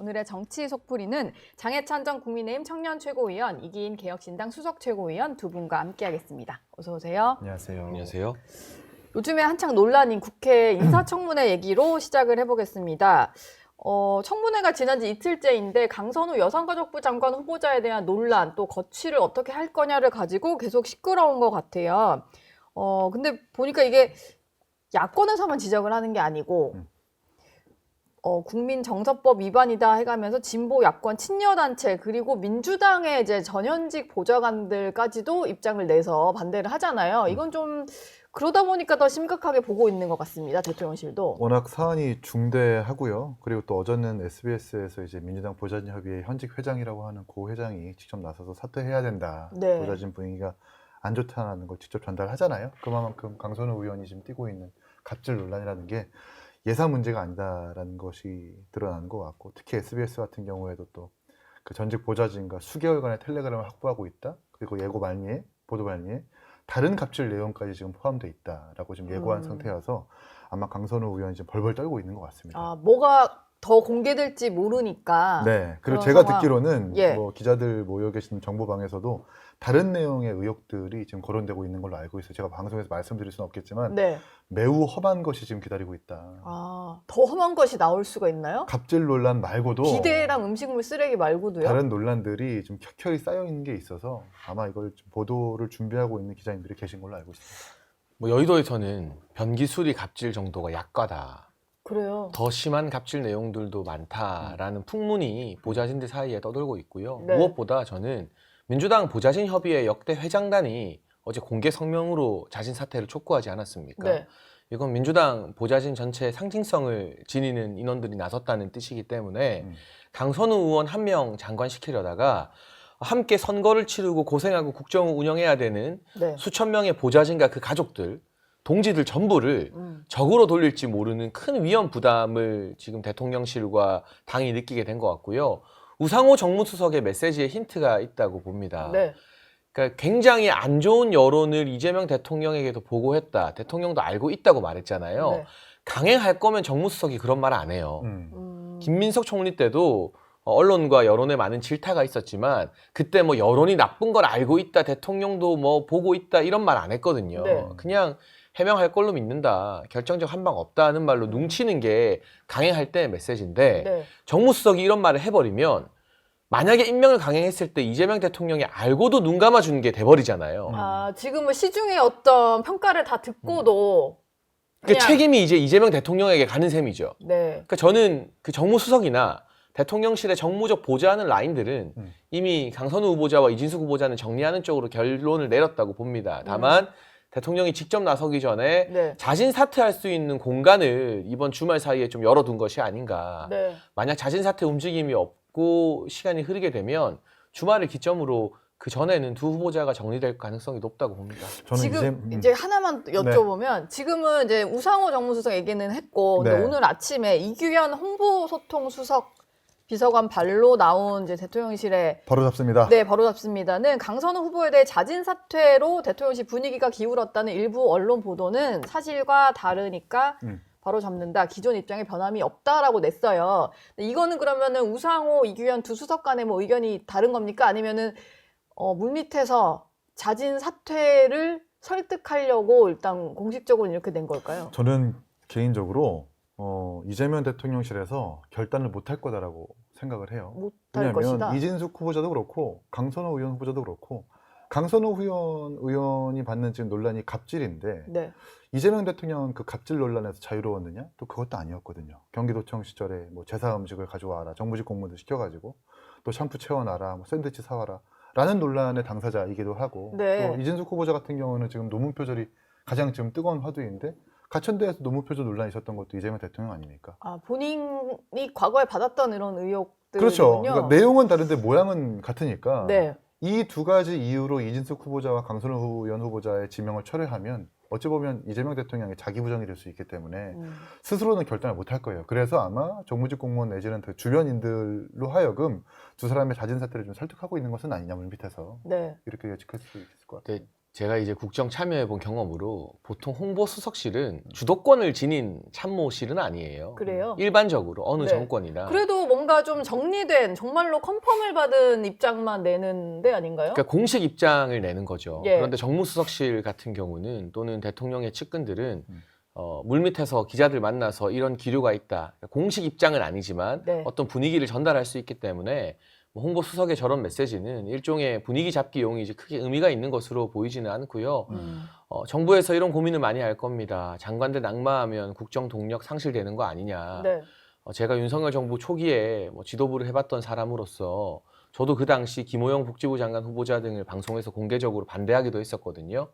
오늘의 정치 속풀이는 장해찬 전 국민의힘 청년 최고위원, 이기인 개혁신당 수석 최고위원 두 분과 함께하겠습니다. 어서 오세요. 안녕하세요. 안녕하세요. 요즘에 한창 논란인 국회 인사청문회 얘기로 시작을 해보겠습니다. 청문회가 지난 지 이틀째인데 강선우 여성가족부 장관 후보자에 대한 논란, 또 거취를 어떻게 할 거냐를 가지고 계속 시끄러운 것 같아요. 근데 보니까 이게 야권에서만 지적을 하는 게 아니고 국민정서법 위반이다 해가면서 진보 야권 친여단체 그리고 민주당의 이제 전현직 보좌관들까지도 입장을 내서 반대를 하잖아요. 이건 좀 그러다 보니까 더 심각하게 보고 있는 것 같습니다. 대통령실도. 워낙 사안이 중대하고요. 그리고 또 어제는 SBS에서 이제 민주당 보좌진 협의회 현직 회장이라고 하는 고 회장이 직접 나서서 사퇴해야 된다. 네. 보좌진 분위기가 안 좋다는 걸 직접 전달하잖아요. 그만큼 강선우 의원이 지금 띄고 있는 갑질 논란이라는 게 예사 문제가 아니다라는 것이 드러나는 것 같고, 특히 SBS 같은 경우에도 또 그 전직 보좌진과 수개월간의 텔레그램을 확보하고 있다. 그리고 예고 말미에, 보도 말미에 다른 갑질 내용까지 지금 포함되어 있다라고 지금 예고한 상태여서 아마 강선우 의원이 지금 벌벌 떨고 있는 것 같습니다. 뭐가 더 공개될지 모르니까. 네. 그리고 그런 제가 상황. 듣기로는 예. 뭐 기자들 모여 계신 정보방에서도 다른 내용의 의혹들이 지금 거론되고 있는 걸로 알고 있어요. 제가 방송에서 말씀드릴 수는 없겠지만 네. 매우 험한 것이 지금 기다리고 있다. 더 험한 것이 나올 수가 있나요? 갑질 논란 말고도 비대랑 음식물 쓰레기 말고도요? 다른 논란들이 좀 켜켜이 쌓여 있는 게 있어서 아마 이걸 좀 보도를 준비하고 있는 기자님들이 계신 걸로 알고 있습니다. 뭐 여의도에서는 변기수리 갑질 정도가 약과다. 그래요. 더 심한 갑질 내용들도 많다라는 풍문이 보좌진들 사이에 떠돌고 있고요. 네. 무엇보다 저는 민주당 보좌진 협의회 역대 회장단이 어제 공개 성명으로 자진 사퇴를 촉구하지 않았습니까? 네. 이건 민주당 보좌진 전체의 상징성을 지니는 인원들이 나섰다는 뜻이기 때문에 강선우 의원 한 명 장관시키려다가 함께 선거를 치르고 고생하고 국정을 운영해야 되는 네. 수천 명의 보좌진과 그 가족들, 동지들 전부를 음. 적으로 돌릴지 모르는 큰 위험 부담을 지금 대통령실과 당이 느끼게 된 것 같고요. 우상호 정무수석의 메시지에 힌트가 있다고 봅니다. 네. 그러니까 굉장히 안 좋은 여론을 이재명 대통령에게도 보고했다. 대통령도 알고 있다고 말했잖아요. 네. 강행할 거면 정무수석이 그런 말 안 해요. 음. 김민석 총리 때도 언론과 여론에 많은 질타가 있었지만 그때 뭐 여론이 나쁜 걸 알고 있다, 대통령도 뭐 보고 있다 이런 말 안 했거든요. 네. 그냥 해명할 걸로 믿는다, 결정적 한 방 없다는 말로 뭉치는 게 강행할 때의 메시지인데 네. 정무수석이 이런 말을 해버리면 만약에 임명을 강행했을 때 이재명 대통령이 알고도 눈 감아주는 게 돼버리잖아요. 지금은 시중에 어떤 평가를 다 듣고도 그 그냥 책임이 이제 이재명 대통령에게 가는 셈이죠. 네. 그러니까 저는 그 정무수석이나 대통령실의 정무적 보좌하는 라인들은 이미 강선우 후보자와 이진숙 후보자는 정리하는 쪽으로 결론을 내렸다고 봅니다. 다만 대통령이 직접 나서기 전에 네. 자진 사퇴할 수 있는 공간을 이번 주말 사이에 좀 열어둔 것이 아닌가. 네. 만약 자진 사퇴 움직임이 없고 시간이 흐르게 되면 주말을 기점으로 그 전에는 두 후보자가 정리될 가능성이 높다고 봅니다. 저는 지금 이제 하나만 여쭤보면 지금은 이제 우상호 정무수석 얘기는 했고 근데 네. 오늘 아침에 이규현 홍보소통수석 비서관 발로 나온 이제 대통령실에 바로 잡습니다. 네, 바로 잡습니다는 강선우 후보에 대해 자진 사퇴로 대통령실 분위기가 기울었다는 일부 언론 보도는 사실과 다르니까 바로 잡는다. 기존 입장에 변함이 없다라고 냈어요. 근데 이거는 그러면은 우상호, 이규현 두 수석 간의 뭐 의견이 다른 겁니까? 아니면은 물밑에서 자진 사퇴를 설득하려고 일단 공식적으로 이렇게 된 걸까요? 저는 개인적으로 이재명 대통령실에서 결단을 못할 거다라고 생각을 해요. 못할 왜냐하면 것이다. 이진숙 후보자도 그렇고 강선호 의원 후보자도 그렇고 강선호 의원이 받는 지금 논란이 갑질인데 네. 이재명 대통령은 그 갑질 논란에서 자유로웠느냐? 또 그것도 아니었거든요. 경기도청 시절에 뭐 제사 음식을 가져와라, 정부직 공무원들 시켜가지고 또 샴푸 채워놔라, 뭐 샌드위치 사와라 라는 논란의 당사자이기도 하고 네. 또 이진숙 후보자 같은 경우는 지금 노문 표절이 가장 지금 뜨거운 화두인데 가천대에서 노무 표절 논란이 있었던 것도 이재명 대통령 아닙니까? 본인이 과거에 받았던 이런 의혹들이군요. 그렇죠. 그러니까 내용은 다른데 모양은 같으니까 네. 이 두 가지 이유로 이진숙 후보자와 강선우 의원 후보자의 지명을 철회하면 어찌 보면 이재명 대통령의 자기 부정이 될 수 있기 때문에 스스로는 결단을 못할 거예요. 그래서 아마 정무직 공무원 내지는 그 주변인들로 하여금 두 사람의 자진 사퇴를 좀 설득하고 있는 것은 아니냐 물밑에서 네. 이렇게 예측할 수 있을 것 같아요. 네, 제가 이제 국정 참여해 본 경험으로 보통 홍보수석실은 주도권을 지닌 참모실은 아니에요. 그래요? 일반적으로 어느 네. 정권이나. 그래도 뭔가 좀 정리된 정말로 컨펌을 받은 입장만 내는 데 아닌가요? 그러니까 공식 입장을 내는 거죠. 예. 그런데 정무수석실 같은 경우는 또는 대통령의 측근들은 물밑에서 기자들 만나서 이런 기류가 있다. 공식 입장은 아니지만 네. 어떤 분위기를 전달할 수 있기 때문에 뭐 홍보수석의 저런 메시지는 일종의 분위기 잡기용이지 크게 의미가 있는 것으로 보이지는 않고요. 정부에서 이런 고민을 많이 할 겁니다. 장관들 낙마하면 국정 동력 상실되는 거 아니냐. 네. 제가 윤석열 정부 초기에 뭐 지도부를 해봤던 사람으로서 저도 그 당시 김호영 복지부 장관 후보자 등을 방송에서 공개적으로 반대하기도 했었거든요.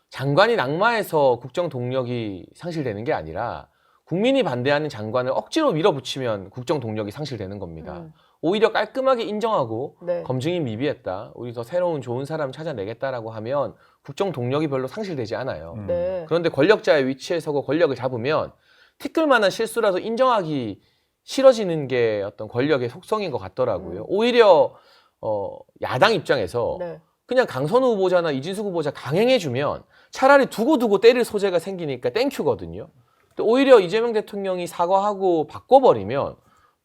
장관이 낙마해서 국정 동력이 상실되는 게 아니라 국민이 반대하는 장관을 억지로 밀어붙이면 국정 동력이 상실되는 겁니다. 오히려 깔끔하게 인정하고 네. 검증이 미비했다. 우리 더 새로운 좋은 사람 찾아내겠다라고 하면 국정 동력이 별로 상실되지 않아요. 네. 그런데 권력자의 위치에 서고 권력을 잡으면 티끌만한 실수라도 인정하기 싫어지는 게 어떤 권력의 속성인 것 같더라고요. 오히려 야당 입장에서 네. 그냥 강선우 후보자나 이진숙 후보자 강행해주면 차라리 두고두고 때릴 소재가 생기니까 땡큐거든요. 근데 오히려 이재명 대통령이 사과하고 바꿔버리면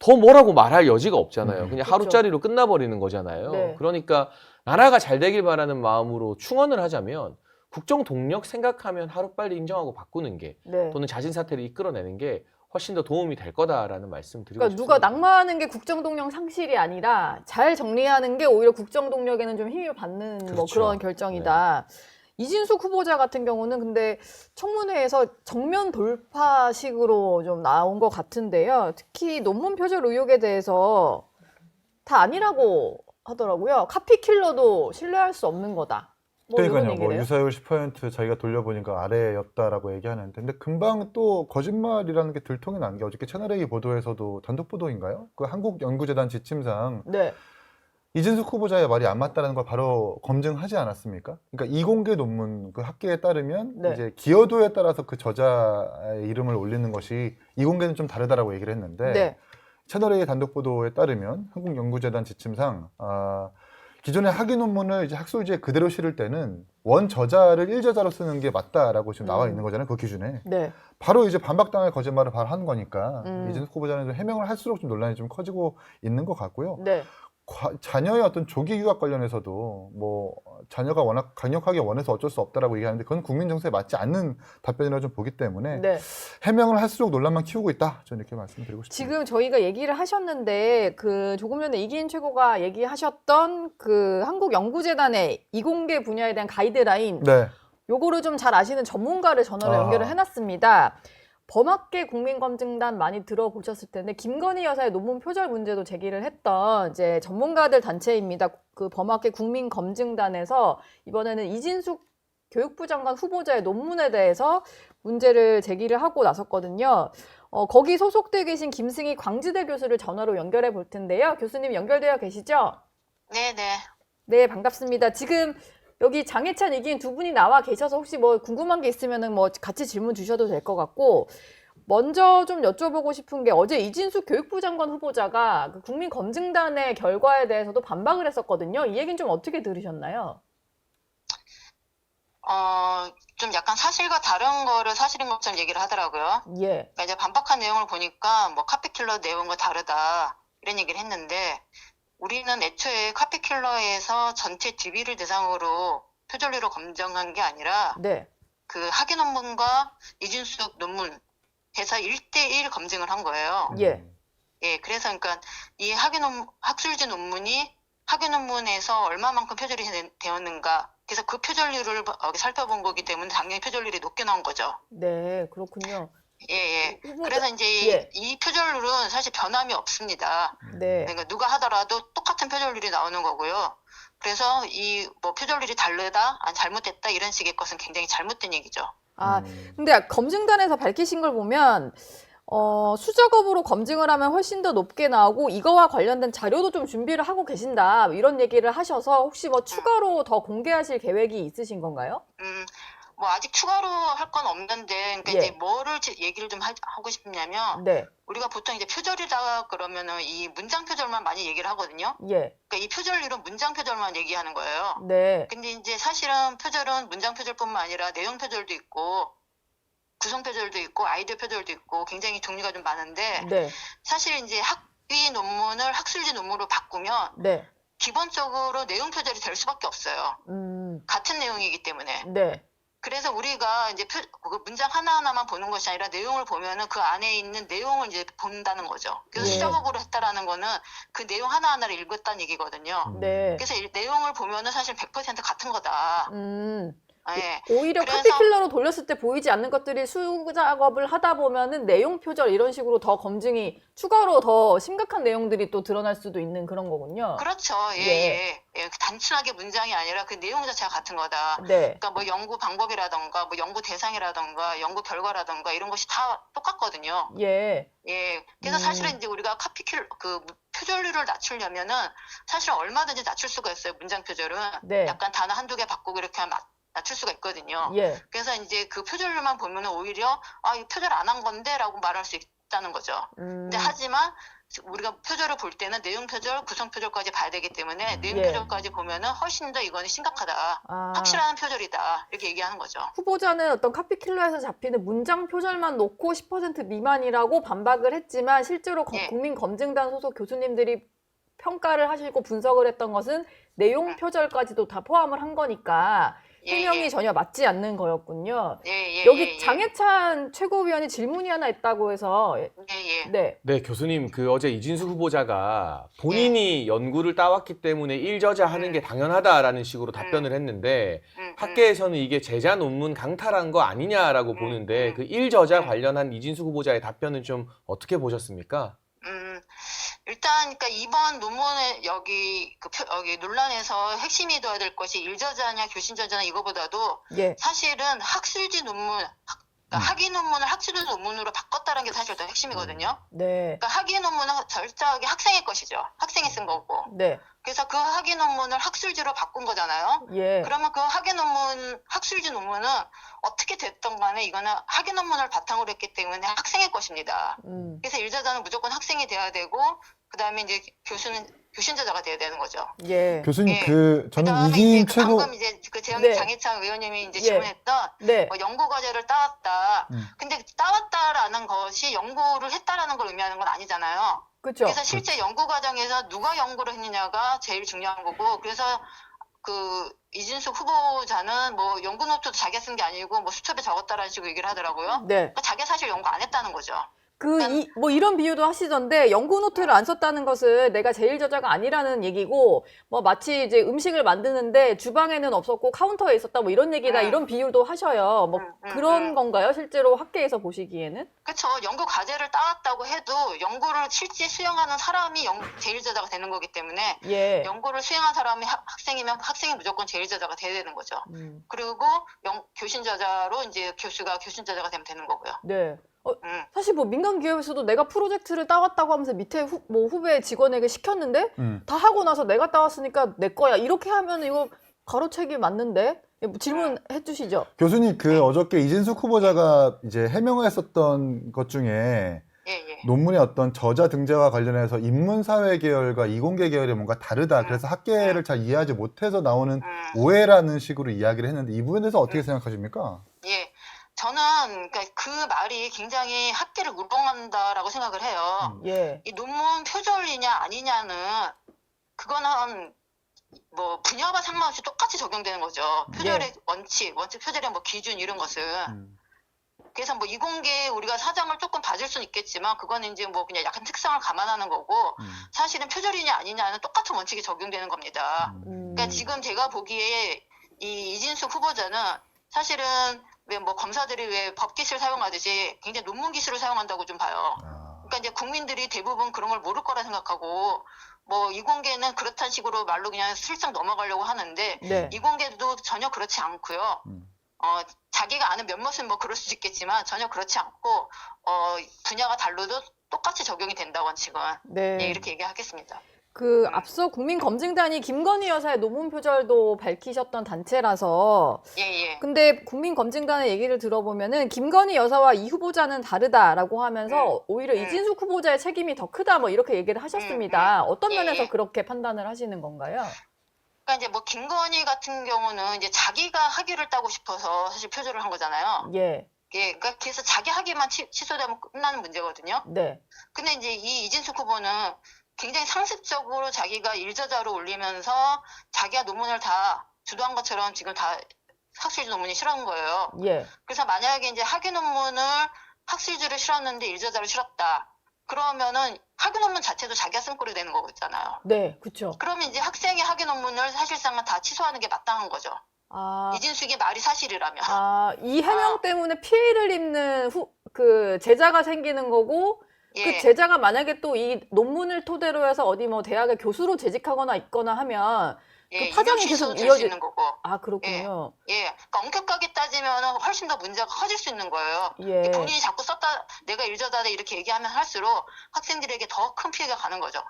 더 뭐라고 말할 여지가 없잖아요. 그냥 그렇죠. 하루짜리로 끝나버리는 거잖아요. 네. 그러니까 나라가 잘 되길 바라는 마음으로 충원을 하자면 국정 동력 생각하면 하루빨리 인정하고 바꾸는 게 네. 또는 자진 사퇴를 이끌어내는 게 훨씬 더 도움이 될 거다라는 말씀 드리고 그러니까 싶습니다. 누가 낙마하는 게 국정동력 상실이 아니라 잘 정리하는 게 오히려 국정동력에는 좀 힘을 받는 뭐 그렇죠. 그런 결정이다. 이진숙 후보자 같은 경우는 근데 청문회에서 정면 돌파식으로 좀 나온 것 같은데요. 특히 논문 표절 의혹에 대해서 다 아니라고 하더라고요. 카피킬러도 신뢰할 수 없는 거다. 뭐 이런 그러니까요. 얘기를 뭐 해요. 유사율 10% 자기가 돌려보니까 아래였다라고 얘기하는데, 근데 금방 또 거짓말이라는 게 들통이 난 게 어저께 채널A 보도에서도 단독 보도인가요? 그 한국연구재단 지침상 네. 이진숙 후보자의 말이 안 맞다는 걸 바로 검증하지 않았습니까? 그러니까 이공개 논문 그 학계에 따르면 네. 이제 기여도에 따라서 그 저자의 이름을 올리는 것이 이공개는 좀 다르다라고 얘기를 했는데 네. 채널A 단독 보도에 따르면 한국연구재단 지침상 기존의 학위 논문을 이제 학술지에 그대로 실을 때는 원 저자를 1저자로 쓰는 게 맞다라고 지금 나와 있는 거잖아요. 그 기준에. 네. 바로 이제 반박당할 거짓말을 바로 한 거니까 이진숙 후보자는 좀 해명을 할수록 좀 논란이 좀 커지고 있는 것 같고요. 네. 자녀의 어떤 조기 유학 관련해서도 뭐 자녀가 워낙 강력하게 원해서 어쩔 수 없다라고 얘기하는데 그건 국민 정서에 맞지 않는 답변이라고 좀 보기 때문에 네. 해명을 할수록 논란만 키우고 있다. 저는 이렇게 말씀드리고 싶습니다. 지금 저희가 얘기를 하셨는데 그 조금 전에 이기인 최고가 얘기하셨던 그 한국연구재단의 이공개 분야에 대한 가이드라인 네. 요거를 좀 잘 아시는 전문가를 전화로 연결을 해놨습니다. 범학계 국민검증단 많이 들어보셨을 텐데 김건희 여사의 논문 표절 문제도 제기를 했던 이제 전문가들 단체입니다. 그 범학계 국민검증단에서 이번에는 이진숙 교육부 장관 후보자의 논문에 대해서 문제를 제기를 하고 나섰거든요. 거기 소속돼 계신 김승희 광지대 교수를 전화로 연결해 볼 텐데요. 교수님 연결되어 계시죠? 네네. 네, 반갑습니다. 지금 여기 장혜찬, 이기인 두 분이 나와 계셔서 혹시 뭐 궁금한 게 있으면은 뭐 같이 질문 주셔도 될 것 같고, 먼저 좀 여쭤보고 싶은 게 어제 이진숙 교육부 장관 후보자가 그 국민검증단의 결과에 대해서도 반박을 했었거든요. 이 얘기는 좀 어떻게 들으셨나요? 좀 약간 사실과 다른 거를 사실인 것처럼 얘기를 하더라고요. 예. 그러니까 이제 반박한 내용을 보니까 뭐 카피킬러 내용과 다르다 이런 얘기를 했는데 우리는 애초에 카피킬러에서 전체 DB를 대상으로 표절리로 검증한 게 아니라 네. 그 학위 논문과 이진숙 논문 해서 1대1 검증을 한 거예요. 예. 예, 그래서 그러니까 이 학술지 논문이 학위 논문에서 얼마만큼 표절이 되었는가. 그래서 그 표절률을 살펴본 거기 때문에 당연히 표절률이 높게 나온 거죠. 네, 그렇군요. 예. 후보자- 그래서 이제 예. 이 표절률은 사실 변함이 없습니다. 네. 그러니까 누가 하더라도 똑같은 표절률이 나오는 거고요. 그래서 이 뭐 표절률이 다르다, 잘못됐다 이런 식의 것은 굉장히 잘못된 얘기죠. 아, 근데 검증단에서 밝히신 걸 보면 수작업으로 검증을 하면 훨씬 더 높게 나오고 이거와 관련된 자료도 좀 준비를 하고 계신다 이런 얘기를 하셔서 혹시 뭐 추가로 더 공개하실 계획이 있으신 건가요? 뭐 아직 추가로 할 건 없는데, 그러니까 예. 이제 뭐를 얘기를 좀 하고 싶냐면, 네. 우리가 보통 이제 표절이다 그러면은 이 문장 표절만 많이 얘기를 하거든요. 예. 그러니까 이 표절률은 문장 표절만 얘기하는 거예요. 네. 근데 이제 사실은 표절은 문장 표절뿐만 아니라 내용 표절도 있고, 구성 표절도 있고, 아이디어 표절도 있고, 굉장히 종류가 좀 많은데, 네. 사실 이제 학위 논문을 학술지 논문으로 바꾸면, 네. 기본적으로 내용 표절이 될 수밖에 없어요. 같은 내용이기 때문에. 네. 그래서 우리가 이제 그 문장 하나하나만 보는 것이 아니라 내용을 보면은 그 안에 있는 내용을 이제 본다는 거죠. 그래서 예. 수작업으로 했다라는 거는 그 내용 하나하나를 읽었다는 얘기거든요. 네. 그래서 내용을 보면은 사실 100% 같은 거다. 예. 오히려 그래서- 카피킬러로 돌렸을 때 보이지 않는 것들이 수작업을 하다 보면은 내용 표절 이런 식으로 더 검증이 추가로 더 심각한 내용들이 또 드러날 수도 있는 그런 거군요. 그렇죠. 예, 예. 예. 예. 단순하게 문장이 아니라 그 내용 자체가 같은 거다. 네. 그러니까 뭐 연구 방법이라던가 뭐 연구 대상이라던가 연구 결과라던가 이런 것이 다 똑같거든요. 예. 예. 그래서 사실은 이제 우리가 그 표절률을 낮추려면은 사실 얼마든지 낮출 수가 있어요. 문장 표절은. 네. 약간 단어 한두 개 바꾸고 이렇게 하면 낮출 수가 있거든요. 예. 그래서 이제 그 표절률만 보면은 오히려 이 표절 안 한 건데라고 말할 수 있다는 거죠. 근데 하지만 우리가 표절을 볼 때는 내용 표절, 구성 표절까지 봐야 되기 때문에 내용 예. 표절까지 보면은 훨씬 더 이거는 심각하다. 확실한 표절이다. 이렇게 얘기하는 거죠. 후보자는 어떤 카피킬러에서 잡히는 문장 표절만 놓고 10% 미만이라고 반박을 했지만 실제로 예. 국민검증단 소속 교수님들이 평가를 하시고 분석을 했던 것은 내용 표절까지도 다 포함을 한 거니까 해명이 예. 전혀 맞지 않는 거였군요. 예, 여기 장해찬 최고위원이 질문이 하나 있다고 해서 예. 네. 네, 교수님, 그 어제 이진수 후보자가 본인이 연구를 따왔기 때문에 일저자하는 게 당연하다라는 식으로 답변을 했는데 학계에서는 이게 제자 논문 강탈한 거 아니냐라고 보는데 그 일저자 관련한 이진수 후보자의 답변은 좀 어떻게 보셨습니까? 일단 그러니까 이번 논문의 여기 논란에서 핵심이 돼야 될 것이 일저자냐 교신저자냐 이거보다도 예. 사실은 학술지 논문 학위 논문을 학술지 논문으로 바꿨다는 게 사실 더 핵심이거든요. 네. 그러니까 학위 논문은 절저하게 학생의 것이죠. 학생이 쓴 거고. 네. 그래서 그 학위 논문을 학술지로 바꾼 거잖아요. 예. 그러면 그 학위 논문, 학술지 논문은 어떻게 됐던 간에 이거는 학위 논문을 바탕으로 했기 때문에 학생의 것입니다. 그래서 일저자는 무조건 학생이 돼야 되고, 그 다음에 이제 교수는 교신저자가 돼야 되는 거죠. 예. 교수님 예. 저는 그다음에 이진 이제 최고 방금 이제 그 네. 장해찬 의원님이 이제 예. 질문했던 네. 뭐 연구 과제를 따왔다. 근데 따왔다라는 것이 연구를 했다라는 걸 의미하는 건 아니잖아요. 그렇죠. 그래서 실제 연구 과정에서 누가 연구를 했느냐가 제일 중요한 거고, 그래서 그 이진숙 후보자는 뭐 연구 노트도 자기가 쓴 게 아니고 뭐 수첩에 적었다라는 식으로 얘기를 하더라고요. 네. 그러니까 자기가 사실 연구 안 했다는 거죠. 뭐 이런 비유도 하시던데 연구 노트를 안 썼다는 것은 내가 제일 저자가 아니라는 얘기고 뭐 마치 이제 음식을 만드는데 주방에는 없었고 카운터에 있었다 뭐 이런 얘기다 이런 비유도 하셔요. 뭐 그런 건가요? 실제로 학계에서 보시기에는? 그렇죠. 연구 과제를 따왔다고 해도 연구를 실제 수행하는 사람이 제일 저자가 되는 거기 때문에 예. 연구를 수행한 사람이 학생이면 학생이 무조건 제일 저자가 돼야 되는 거죠. 그리고 교신 저자로 이제 교수가 교신 저자가 되면 되는 거고요. 네. 사실 뭐 민간 기업에서도 내가 프로젝트를 따왔다고 하면서 밑에 후배 직원에게 시켰는데 다 하고 나서 내가 따왔으니까 내 거야 이렇게 하면 이거 가로채기 맞는데 질문해 주시죠. 교수님 어저께 이진숙 후보자가 이제 해명했었던 것 중에 예. 논문의 어떤 저자 등재와 관련해서 인문사회 계열과 이공계 계열이 뭔가 다르다. 그래서 학계를 잘 이해하지 못해서 나오는 오해라는 식으로 이야기를 했는데 이 부분에 대해서 어떻게 생각하십니까? 예. 저는 그러니까 그 말이 굉장히 학계를 우롱한다라고 생각을 해요. 예. 이 논문 표절이냐 아니냐는 그거는 뭐 분야와 상관없이 똑같이 적용되는 거죠. 표절의 원칙 표절의 뭐 기준 이런 것은. 그래서 뭐 이공계 우리가 사정을 조금 봐줄 수는 있겠지만 그거는 이제 뭐 그냥 약간 특성을 감안하는 거고 사실은 표절이냐 아니냐는 똑같은 원칙이 적용되는 겁니다. 그러니까 지금 제가 보기에 이 이진숙 후보자는 사실은 왜 뭐 검사들이 왜 법기술 사용하듯이 굉장히 논문 기술을 사용한다고 좀 봐요. 그러니까 이제 국민들이 대부분 그런 걸 모를 거라 생각하고 뭐 이공계는 그렇다는 식으로 말로 그냥 슬쩍 넘어가려고 하는데 네. 이공계도 전혀 그렇지 않고요. 자기가 아는 몇몇은 뭐 그럴 수 있겠지만 전혀 그렇지 않고 분야가 달라도 똑같이 적용이 된다 원칙은. 네. 예, 이렇게 얘기하겠습니다. 앞서 국민검증단이 김건희 여사의 논문 표절도 밝히셨던 단체라서 예. 근데 국민검증단의 얘기를 들어보면은 김건희 여사와 이 후보자는 다르다라고 하면서 오히려 이진숙 후보자의 책임이 더 크다 뭐 이렇게 얘기를 하셨습니다. 어떤 면에서 그렇게 판단을 하시는 건가요? 그러니까 이제 뭐 김건희 같은 경우는 이제 자기가 학위를 따고 싶어서 사실 표절을 한 거잖아요. 예. 예, 그러니까 그래서 자기 학위만 취소되면 끝나는 문제거든요. 네. 근데 이제 이 이진숙 후보는 굉장히 상습적으로 자기가 일저자로 올리면서 자기가 논문을 다 주도한 것처럼 지금 다 학술지 논문이 실은 거예요. 예. 그래서 만약에 이제 학위 논문을 학술지를 실었는데 일저자로 실었다. 그러면은 학위 논문 자체도 자기가 쓴 꼴이 되는 거잖아요. 네, 그렇죠. 그러면 이제 학생이 학위 논문을 사실상은 다 취소하는 게 마땅한 거죠. 이진숙의 말이 사실이라면. 이 해명 때문에 피해를 입는 제자가 생기는 거고 예. 그 제자가 만약에 또 이 논문을 토대로 해서 어디 뭐 대학의 교수로 재직하거나 있거나 하면 예, 그 파장이 임용 계속 취소될 수 있는 거고. 그렇군요. 예. 그러니까 엄격하게 따지면 훨씬 더 문제가 커질 수 있는 거예요. 예. 본인이 자꾸 썼다, 내가 일저자다 이렇게 얘기하면 할수록 학생들에게 더 큰 피해가 가는 거죠.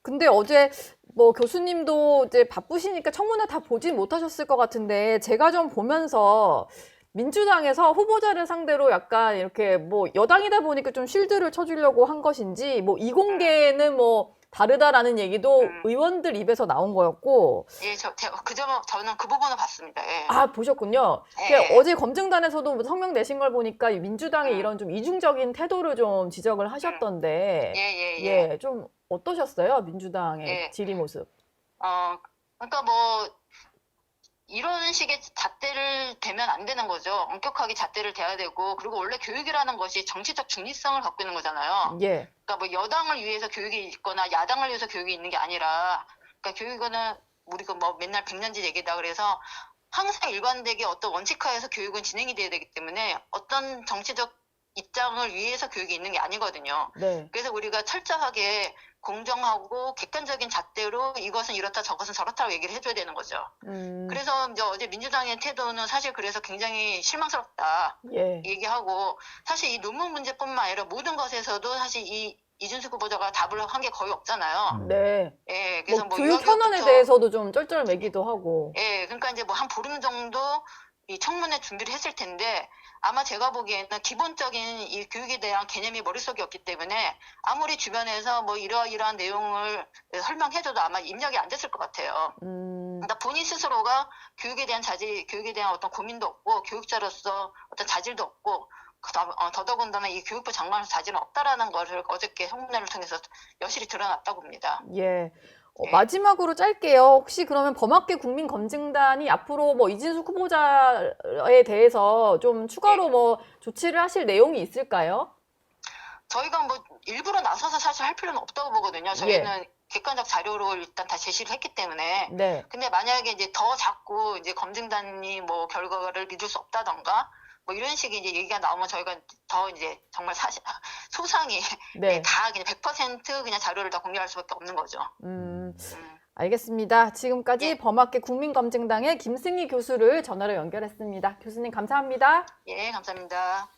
근데 어제 뭐 교수님도 이제 바쁘시니까 청문회 다 보진 못하셨을 것 같은데 제가 좀 보면서 민주당에서 후보자를 상대로 약간 이렇게 뭐 여당이다 보니까 좀 쉴드를 쳐주려고 한 것인지 뭐 이공계는 뭐 다르다라는 얘기도 의원들 입에서 나온 거였고. 예, 저는 그 부분을 봤습니다. 예. 보셨군요. 예. 어제 검증단에서도 성명 내신 걸 보니까 민주당의 이런 좀 이중적인 태도를 좀 지적을 하셨던데. 예. 좀 어떠셨어요? 민주당의 예. 질의 모습. 그러니까 뭐 이런 식의 잣대를 대면 안 되는 거죠. 엄격하게 잣대를 대야 되고, 그리고 원래 교육이라는 것이 정치적 중립성을 갖고 있는 거잖아요. 예. 그러니까 뭐 여당을 위해서 교육이 있거나 야당을 위해서 교육이 있는 게 아니라, 그러니까 교육은 우리가 뭐 맨날 백년지 얘기다 그래서 항상 일관되게 어떤 원칙하에서 교육은 진행이 돼야 되기 때문에 어떤 정치적 입장을 위해서 교육이 있는 게 아니거든요. 네. 그래서 우리가 철저하게 공정하고 객관적인 잣대로 이것은 이렇다 저것은 저렇다고 얘기를 해줘야 되는 거죠. 그래서 이제 어제 민주당의 태도는 사실 그래서 굉장히 실망스럽다 예. 얘기하고, 사실 이 논문 문제뿐만 아니라 모든 것에서도 사실 이 이준석 후보자가 답을 한 게 거의 없잖아요. 네. 예, 그래서 뭐 교육 현안에 대해서도 좀 쩔쩔매기도 하고. 예, 그러니까 이제 뭐 한 보름 정도 이 청문회 준비를 했을 텐데 아마 제가 보기에는 기본적인 이 교육에 대한 개념이 머릿속에 없기 때문에 아무리 주변에서 뭐 이러이러한 내용을 설명해줘도 아마 입력이 안 됐을 것 같아요. 그러니까 본인 스스로가 교육에 대한 어떤 고민도 없고 교육자로서 어떤 자질도 없고 더더군다나 이 교육부 장관으로서 자질은 없다라는 것을 어저께 청문회를 통해서 여실히 드러났다고 봅니다. 예. 마지막으로 짧게요. 혹시 그러면 범학계 국민검증단이 앞으로 뭐 이진숙 후보자에 대해서 좀 추가로 뭐 조치를 하실 내용이 있을까요? 저희가 뭐 일부러 나서서 사실 할 필요는 없다고 보거든요. 저희는 객관적 자료로 일단 다 제시를 했기 때문에. 네. 근데 만약에 이제 더 자꾸 이제 검증단이 뭐 결과를 믿을 수 없다던가 뭐 이런 식의 이제 얘기가 나오면 저희가 더 이제 정말 소상히 다 그냥 100% 그냥 자료를 다 공개할 수밖에 없는 거죠. 알겠습니다. 지금까지 범학계 국민검증당의 김승희 교수를 전화로 연결했습니다. 교수님 감사합니다. 예, 감사합니다.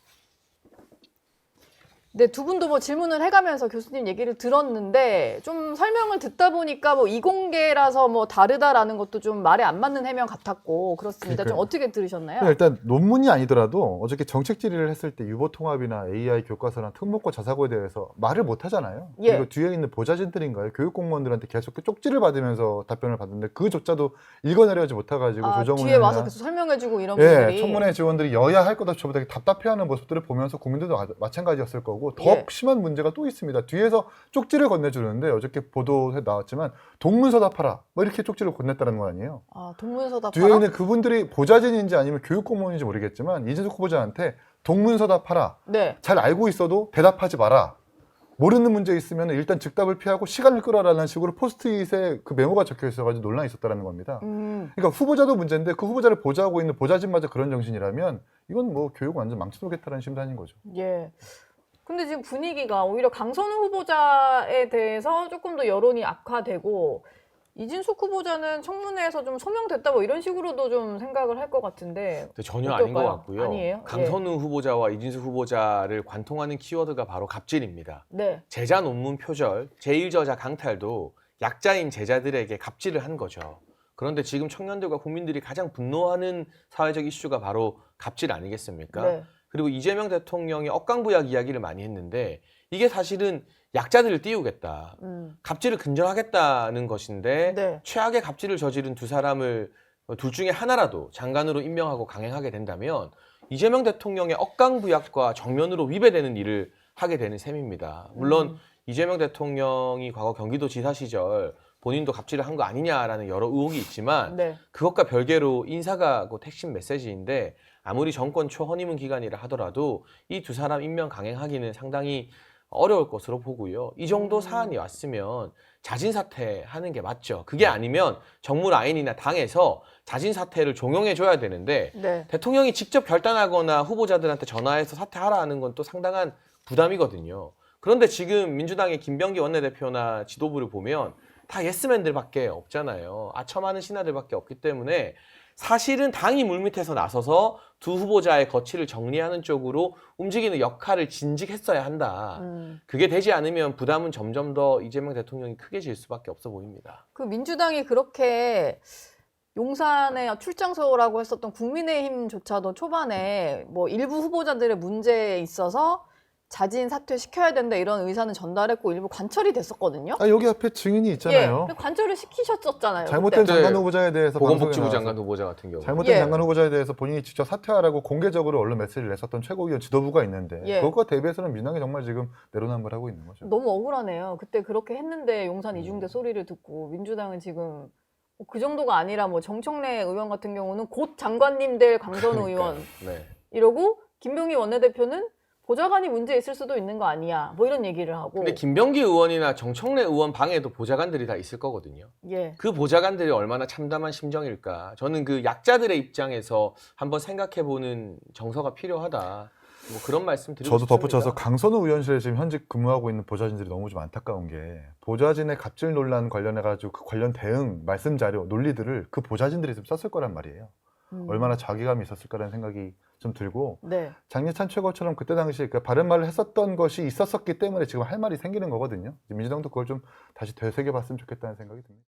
네, 두 분도 뭐 질문을 해가면서 교수님 얘기를 들었는데 좀 설명을 듣다 보니까 뭐 이공계라서 뭐 다르다라는 것도 좀 말에 안 맞는 해명 같았고 그렇습니다. 좀 어떻게 들으셨나요? 일단 논문이 아니더라도 어저께 정책 질의를 했을 때 유보통합이나 AI 교과서나 특목고 자사고에 대해서 말을 못 하잖아요. 그리고 뒤에 있는 보좌진들인가요? 교육공무원들한테 계속 쪽지를 받으면서 답변을 받는데 그조차도 읽어내려지 못해가지고 조정훈 뒤에 와서 계속 설명해주고 이런 분들이 청문회 직원들이 여야 할 것 없이 저보다 답답해하는 모습들을 보면서 국민들도 마찬가지였을 거고 더 심한 문제가 또 있습니다. 뒤에서 쪽지를 건네주는데 어저께 보도에 나왔지만 동문서답하라 뭐 이렇게 쪽지를 건넸다는 거 아니에요. 동문서답하라? 뒤에 있는 그분들이 보좌진인지 아니면 교육공무원인지 모르겠지만 이진숙 후보자한테 동문서답하라. 잘 알고 있어도 대답하지 마라. 모르는 문제 있으면 일단 즉답을 피하고 시간을 끌어라는 식으로 포스트잇에 그 메모가 적혀 있어가지고 논란이 있었다는 겁니다. 그러니까 후보자도 문제인데 그 후보자를 보좌하고 있는 보좌진마저 그런 정신이라면 이건 뭐 교육 완전 망쳐놓겠다는 심산인 거죠. 예. 근데 지금 분위기가 오히려 강선우 후보자에 대해서 조금 더 여론이 악화되고 이진숙 후보자는 청문회에서 좀 소명됐다 뭐 이런 식으로도 좀 생각을 할 것 같은데 근데 전혀 아닌 것 어떨까요? 같고요. 아니에요? 강선우 후보자와 이진숙 후보자를 관통하는 키워드가 바로 갑질입니다. 네. 제자 논문 표절, 제1저자 강탈도 약자인 제자들에게 갑질을 한 거죠. 그런데 지금 청년들과 국민들이 가장 분노하는 사회적 이슈가 바로 갑질 아니겠습니까? 네. 그리고 이재명 대통령이 억강부약 이야기를 많이 했는데 이게 사실은 약자들을 띄우겠다. 갑질을 근절하겠다는 것인데 네. 최악의 갑질을 저지른 두 사람을 둘 중에 하나라도 장관으로 임명하고 강행하게 된다면 이재명 대통령의 억강부약과 정면으로 위배되는 일을 하게 되는 셈입니다. 물론 이재명 대통령이 과거 경기도지사 시절 본인도 갑질을 한 거 아니냐라는 여러 의혹이 있지만 네. 그것과 별개로 인사가 그 핵심 메시지인데 아무리 정권 초 허니문 기간이라 하더라도 이 두 사람 임명 강행하기는 상당히 어려울 것으로 보고요. 이 정도 사안이 왔으면 자진 사퇴하는 게 맞죠. 그게 아니면 정무 라인이나 당에서 자진 사퇴를 종용해 줘야 되는데 네. 대통령이 직접 결단하거나 후보자들한테 전화해서 사퇴하라 하는 건 또 상당한 부담이거든요. 그런데 지금 민주당의 김병기 원내대표나 지도부를 보면 다 예스맨들밖에 없잖아요. 아첨하는 신하들밖에 없기 때문에 사실은 당이 물밑에서 나서서 두 후보자의 거취를 정리하는 쪽으로 움직이는 역할을 진직했어야 한다. 그게 되지 않으면 부담은 점점 더 이재명 대통령이 크게 질 수밖에 없어 보입니다. 그 민주당이 그렇게 용산에 출장소라고 했었던 국민의힘조차도 초반에 뭐 일부 후보자들의 문제에 있어서 자진 사퇴시켜야 된다 이런 의사는 전달했고 일부 관철이 됐었거든요. 아, 여기 앞에 증인이 있잖아요. 예, 관철을 시키셨었잖아요. 잘못된 그때. 장관 후보자에 대해서 보건복지부 방송에 장관 나와서 후보자 같은 경우. 잘못된 예. 장관 후보자에 대해서 본인이 직접 사퇴하라고 공개적으로 언론 메시지를 냈었던 최고위원 지도부가 있는데 예. 그것과 대비해서는 민주당이 정말 지금 내로남불하고 있는 거죠. 너무 억울하네요. 그때 그렇게 했는데 용산 이중대 소리를 듣고 민주당은 지금 그 정도가 아니라 뭐 정청래 의원 같은 경우는 곧 장관님 될 강선우 의원 네. 이러고 김병기 원내대표는 보좌관이 문제 있을 수도 있는 거 아니야 뭐 이런 얘기를 하고 근데 김병기 의원이나 정청래 의원 방에도 보좌관들이 다 있을 거거든요. 예. 그 보좌관들이 얼마나 참담한 심정일까. 저는 그 약자들의 입장에서 한번 생각해보는 정서가 필요하다. 뭐 그런 말씀 드리고 저도 싶습니다. 덧붙여서 강선우 의원실에 지금 현직 근무하고 있는 보좌진들이 너무 좀 안타까운 게 보좌진의 갑질 논란 관련해 가지고 그 관련 대응 말씀 자료 논리들을 그 보좌진들이 좀 썼을 거란 말이에요. 얼마나 자괴감이 있었을까라는 생각이 좀 들고 네. 장예찬 최고처럼 그때 당시에 그 바른 말을 했었던 것이 있었었기 때문에 지금 할 말이 생기는 거거든요. 민주당도 그걸 좀 다시 되새겨봤으면 좋겠다는 생각이 듭니다.